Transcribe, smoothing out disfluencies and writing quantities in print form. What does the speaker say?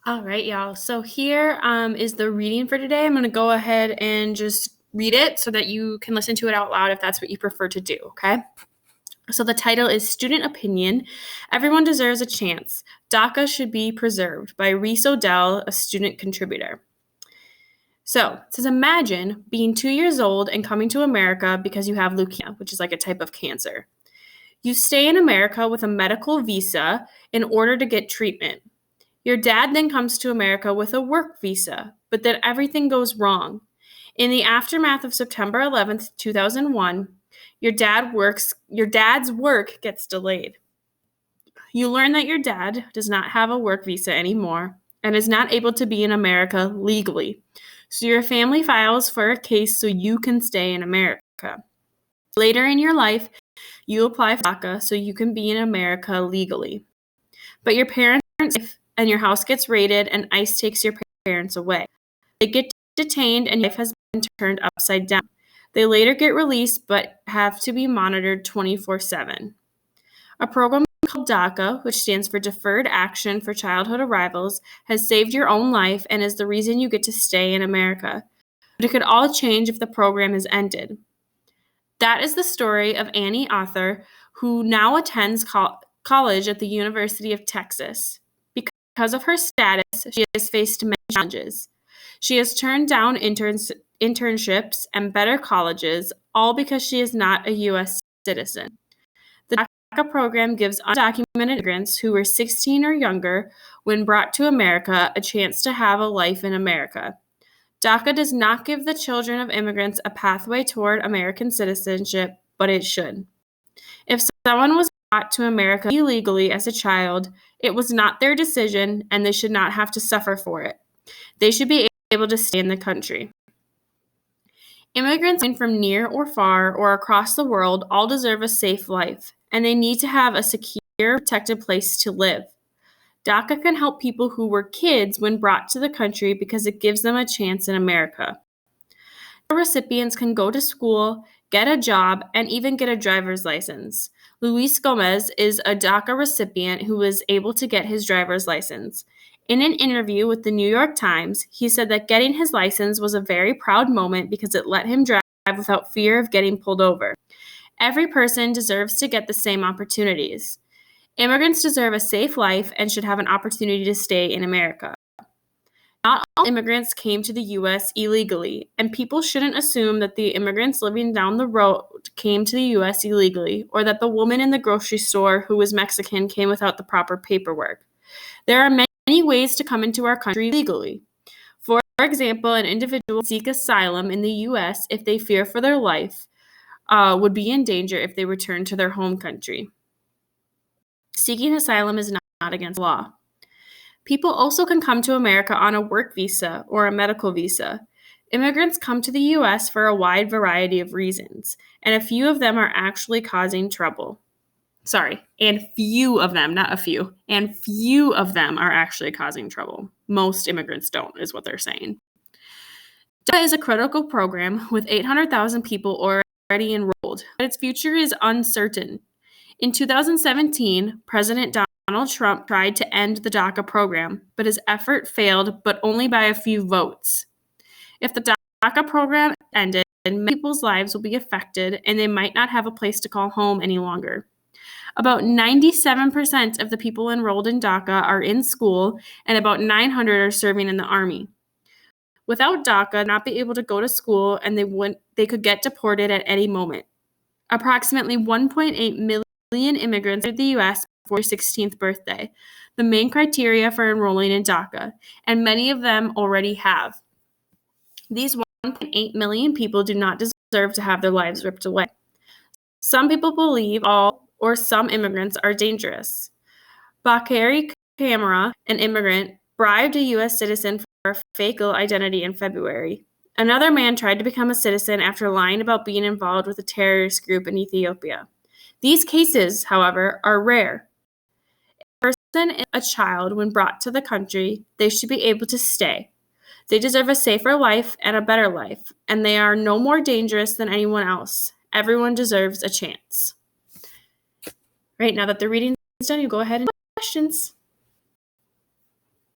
All right, y'all. So here is the reading for today. I'm going to go ahead and just read it so that you can listen to it out loud if that's what you prefer to do, okay? So the title is Student Opinion. Everyone Deserves a Chance. Daca Should Be Preserved by Reese Odell, a student contributor. So it says, imagine being 2 years old and coming to America because you have leukemia, which is like a type of cancer. You stay in America with a medical visa in order to get treatment. Your dad then comes to America with a work visa, but then everything goes wrong. In the aftermath of September 11th, 2001, your dad's work gets delayed. You learn that your dad does not have a work visa anymore and is not able to be in America legally. So your family files for a case so you can stay in America. Later in your life, you apply for DACA so you can be in America legally. But your parents and your house gets raided and ICE takes your parents away. They get detained and your life has been turned upside down. They later get released but have to be monitored 24/7. A program called DACA, which stands for Deferred Action for Childhood Arrivals, has saved your own life and is the reason you get to stay in America. But it could all change if the program is ended. That is the story of Annie Arthur, who now attends college at the University of Texas. Because of her status, she has faced many challenges. She has turned down internships and better colleges, all because she is not a U.S. citizen. The DACA program gives undocumented immigrants who were 16 or younger when brought to America a chance to have a life in America. DACA does not give the children of immigrants a pathway toward American citizenship, but it should. If someone was brought to America illegally as a child, it was not their decision and they should not have to suffer for it. They should be able to stay in the country. Immigrants from near or far or across the world all deserve a safe life, and they need to have a secure, protected place to live. DACA can help people who were kids when brought to the country because it gives them a chance in America. Recipients can go to school, get a job, and even get a driver's license. Luis Gomez is a DACA recipient who was able to get his driver's license. In an interview with the New York Times, he said that getting his license was a very proud moment because it let him drive without fear of getting pulled over. Every person deserves to get the same opportunities. Immigrants deserve a safe life and should have an opportunity to stay in America. Not all immigrants came to the U.S. illegally, and people shouldn't assume that the immigrants living down the road came to the U.S. illegally, or that the woman in the grocery store who was Mexican came without the proper paperwork. There are many ways to come into our country legally. For example, an individual would seek asylum in the U.S. if they fear for their life, would be in danger if they return to their home country. Seeking asylum is not against law. People also can come to America on a work visa or a medical visa. Immigrants come to the U.S. for a wide variety of reasons, and a few of them are actually causing trouble. And few of them, not a few, and few of them are actually causing trouble. Most immigrants don't, is what they're saying. DACA is a critical program with 800,000 people already enrolled, but its future is uncertain. In 2017, President Donald Trump tried to end the DACA program, but his effort failed, but only by a few votes. If the DACA program ended, many people's lives will be affected, and they might not have a place to call home any longer. About 97% of the people enrolled in DACA are in school, and about 900 are serving in the Army. Without DACA, they would not be able to go to school, and they could get deported at any moment. Approximately 1.8 million immigrants entered the U.S. before their 16th birthday, the main criteria for enrolling in DACA, and many of them already have. These 1.8 million people do not deserve to have their lives ripped away. Some people believe all or some immigrants are dangerous. Bakari Kamara, an immigrant, bribed a U.S. citizen for a fake identity in February. Another man tried to become a citizen after lying about being involved with a terrorist group in Ethiopia. These cases, however, are rare. If a person is a child when brought to the country, they should be able to stay. They deserve a safer life and a better life, and they are no more dangerous than anyone else. Everyone deserves a chance. Right, now that the reading is done, you go ahead and questions.